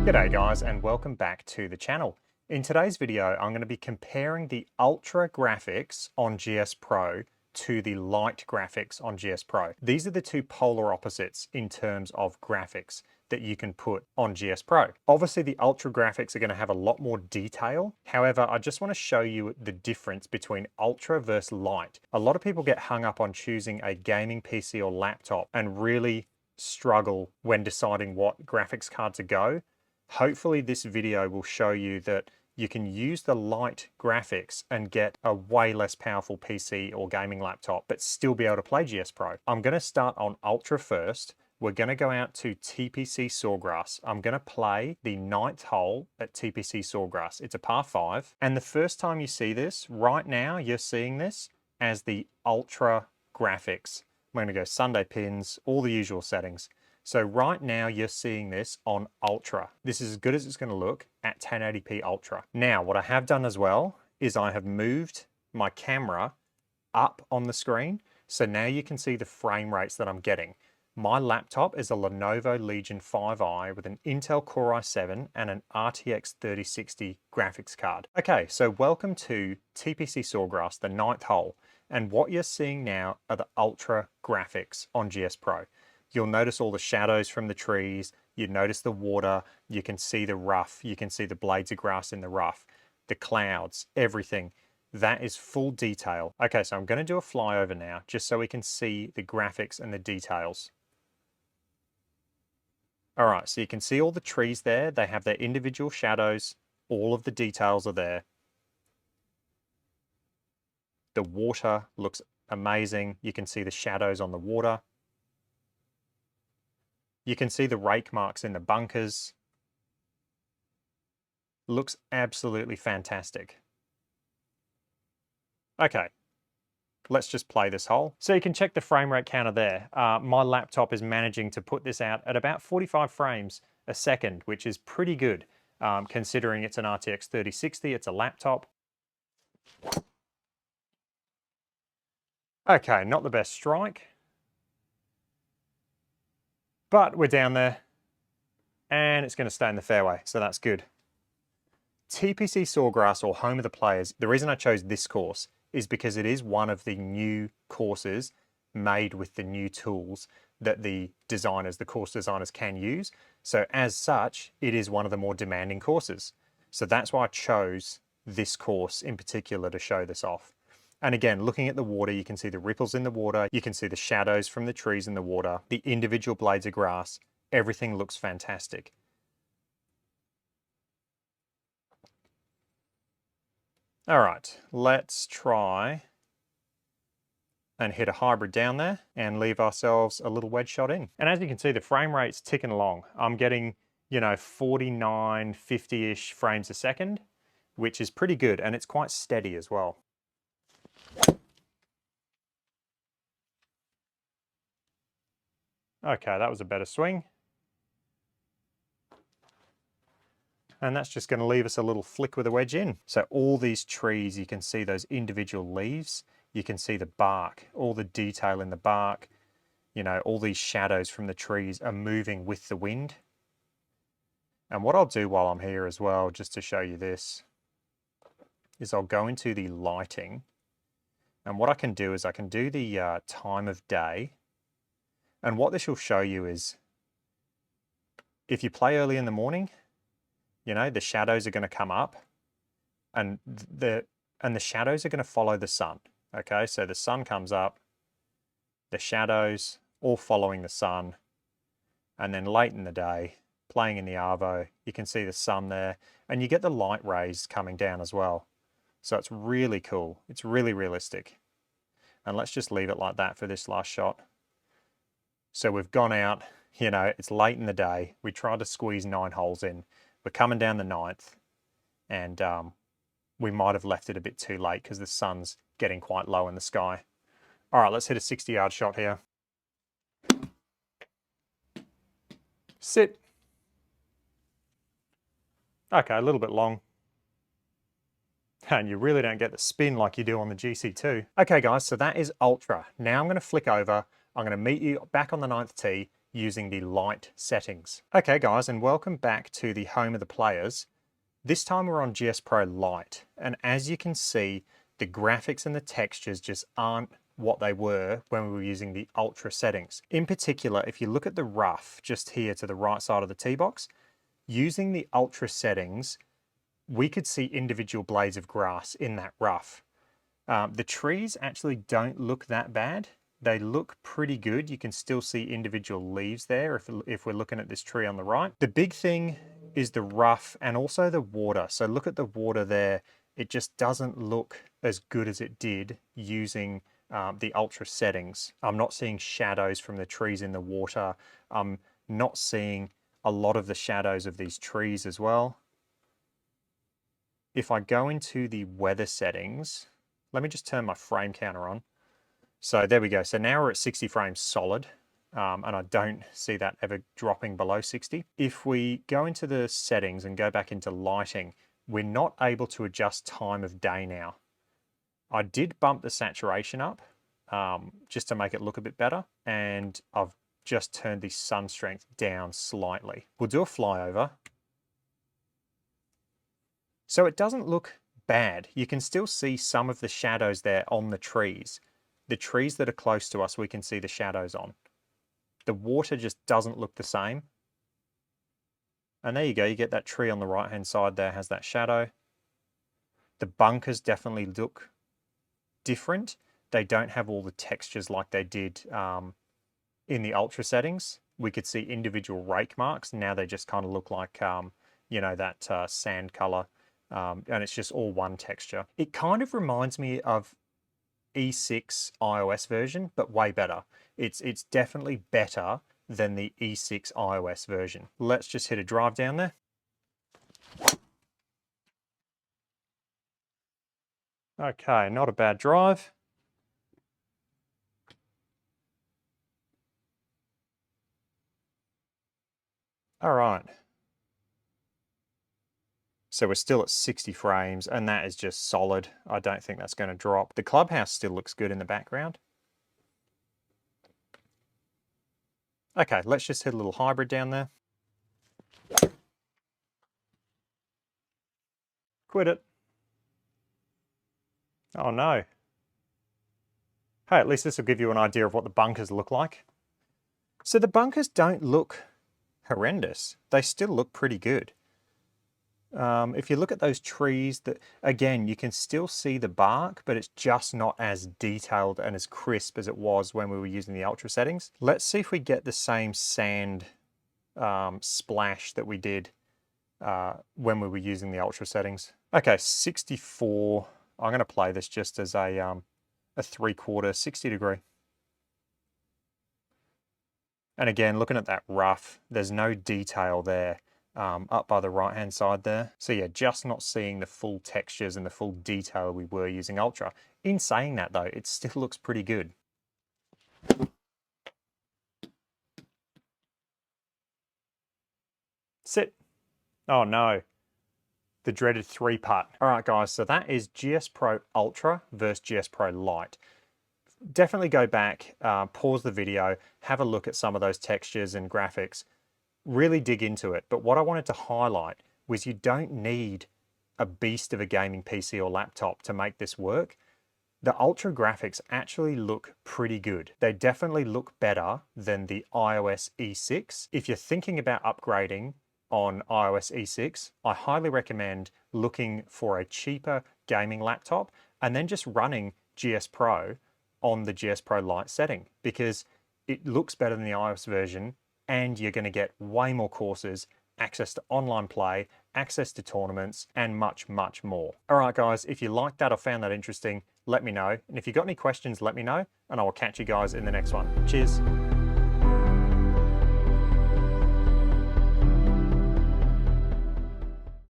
G'day guys, and welcome back to the channel. In today's video, I'm going to be comparing the Ultra graphics on GS Pro to the Lite graphics on GS Pro. These are the two polar opposites in terms of graphics that you can put on GS Pro. Obviously, the Ultra graphics are going to have a lot more detail. However, I just want to show you the difference between Ultra versus Lite. A lot of people get hung up on choosing a gaming PC or laptop and really struggle when deciding what graphics card to go. Hopefully this video will show you that you can use the Lite graphics and get a way less powerful PC or gaming laptop, but still be able to play GS Pro. I'm going to start on Ultra first. We're going to go out to TPC Sawgrass. I'm going to play the 9th hole at TPC Sawgrass. It's a par 5. And the first time you see this, right now you're seeing this as the Ultra graphics. I'm going to go Sunday pins, all the usual settings. So right now you're seeing this on Ultra. This is as good as it's going to look at 1080p Ultra. Now, what I have done as well is I have moved my camera up on the screen. So now you can see the frame rates that I'm getting. My laptop is a Lenovo Legion 5i with an Intel Core i7 and an RTX 3060 graphics card. Okay, so welcome to TPC Sawgrass, the 9th hole. And what you're seeing now are the Ultra graphics on GS Pro. You'll notice all the shadows from the trees, you notice the water, you can see the rough, you can see the blades of grass in the rough, the clouds, everything. That is full detail. Okay, so I'm going to do a flyover now, just so we can see the graphics and the details. All right, so you can see all the trees there. They have their individual shadows. All of the details are there. The water looks amazing. You can see the shadows on the water. You can see the rake marks in the bunkers. Looks absolutely fantastic. Okay, let's just play this hole. So you can check the frame rate counter there. My laptop is managing to put this out at about 45 frames a second, which is pretty good considering it's an RTX 3060, it's a laptop. Okay, not the best strike, but we're down there and it's going to stay in the fairway, so that's good. TPC Sawgrass, or Home of the Players, the reason I chose this course is because it is one of the new courses made with the new tools that the designers, the course designers can use. So as such, it is one of the more demanding courses. So that's why I chose this course in particular to show this off. And again, looking at the water, you can see the ripples in the water, you can see the shadows from the trees in the water, the individual blades of grass, everything looks fantastic. All right, let's try and hit a hybrid down there and leave ourselves a little wedge shot in. And as you can see, the frame rate's ticking along. I'm getting, 49, 50-ish frames a second, which is pretty good, and it's quite steady as well. Okay, that was a better swing. And that's just going to leave us a little flick with a wedge in. So all these trees, you can see those individual leaves, you can see the bark, all the detail in the bark, all these shadows from the trees are moving with the wind. And what I'll do while I'm here as well, just to show you this, is I'll go into the lighting. And what I can do is I can do the time of day. And what this will show you is if you play early in the morning, the shadows are going to come up and the shadows are going to follow the sun. Okay, so the sun comes up, the shadows all following the sun, and then late in the day, playing in the Arvo, you can see the sun there, and you get the light rays coming down as well. So it's really cool. It's really realistic. And let's just leave it like that for this last shot. So we've gone out, it's late in the day. We tried to squeeze 9 holes in. We're coming down the 9th, and we might have left it a bit too late because the sun's getting quite low in the sky. All right, let's hit a 60-yard shot here. Sit. Okay, a little bit long. And you really don't get the spin like you do on the GC2. Okay guys, so that is Ultra. Now I'm going to flick over. I'm going to meet you back on the 9th tee. using the Lite settings. Okay guys, and welcome back to the home of the players. This time we're on GS Pro Lite, and as you can see, the graphics and the textures just aren't what they were when we were using the Ultra settings. In particular, if you look at the rough just here to the right side of the tee box, using the Ultra settings, we could see individual blades of grass in that rough. The trees actually don't look that bad. They look pretty good. You can still see individual leaves there if we're looking at this tree on the right. The big thing is the rough and also the water. So look at the water there. It just doesn't look as good as it did using the Ultra settings. I'm not seeing shadows from the trees in the water. I'm not seeing a lot of the shadows of these trees as well. If I go into the weather settings, let me just turn my frame counter on. So there we go. So now we're at 60 frames solid, and I don't see that ever dropping below 60. If we go into the settings and go back into lighting, we're not able to adjust time of day now. I did bump the saturation up just to make it look a bit better, and I've just turned the sun strength down slightly. We'll do a flyover. So it doesn't look bad. You can still see some of the shadows there on the trees. The trees that are close to us, we can see the shadows on. The water just doesn't look the same. And there you go, you get that tree on the right-hand side there has that shadow. The bunkers definitely look different. They don't have all the textures like they did in the Ultra settings. We could see individual rake marks. Now they just kind of look like, you know, that sand color. And it's just all one texture. It kind of reminds me of E6 iOS version, but way better. It's definitely better than the E6 iOS version. Let's just hit a drive down there. Okay, not a bad drive. All right. So we're still at 60 frames, and that is just solid. I don't think that's going to drop. The clubhouse still looks good in the background. Okay, let's just hit a little hybrid down there. Quit it. Oh no. Hey, at least this will give you an idea of what the bunkers look like. So the bunkers don't look horrendous. They still look pretty good. If you look at those trees, that again, you can still see the bark, but it's just not as detailed and as crisp as it was when we were using the Ultra settings. Let's see if we get the same sand splash that we did when we were using the Ultra settings. Okay, 64. I'm going to play this just as a 3/4, 60 degree. And again, looking at that rough, there's no detail there. Up by the right hand side there. So yeah, just not seeing the full textures and the full detail we were using Ultra. In saying that though, it still looks pretty good. Sit. Oh no. The dreaded 3-putt. All right guys, so that is GS Pro Ultra versus GS Pro Lite. Definitely go back, pause the video, have a look at some of those textures and graphics. Really dig into it. But what I wanted to highlight was you don't need a beast of a gaming PC or laptop to make this work. The Ultra graphics actually look pretty good. They definitely look better than the iOS E6. If you're thinking about upgrading on iOS E6, I highly recommend looking for a cheaper gaming laptop and then just running GS Pro on the GS Pro Lite setting, because it looks better than the iOS version, and you're going to get way more courses, access to online play, access to tournaments, and much, much more. All right, guys, if you liked that or found that interesting, let me know. And if you've got any questions, let me know, and I will catch you guys in the next one. Cheers.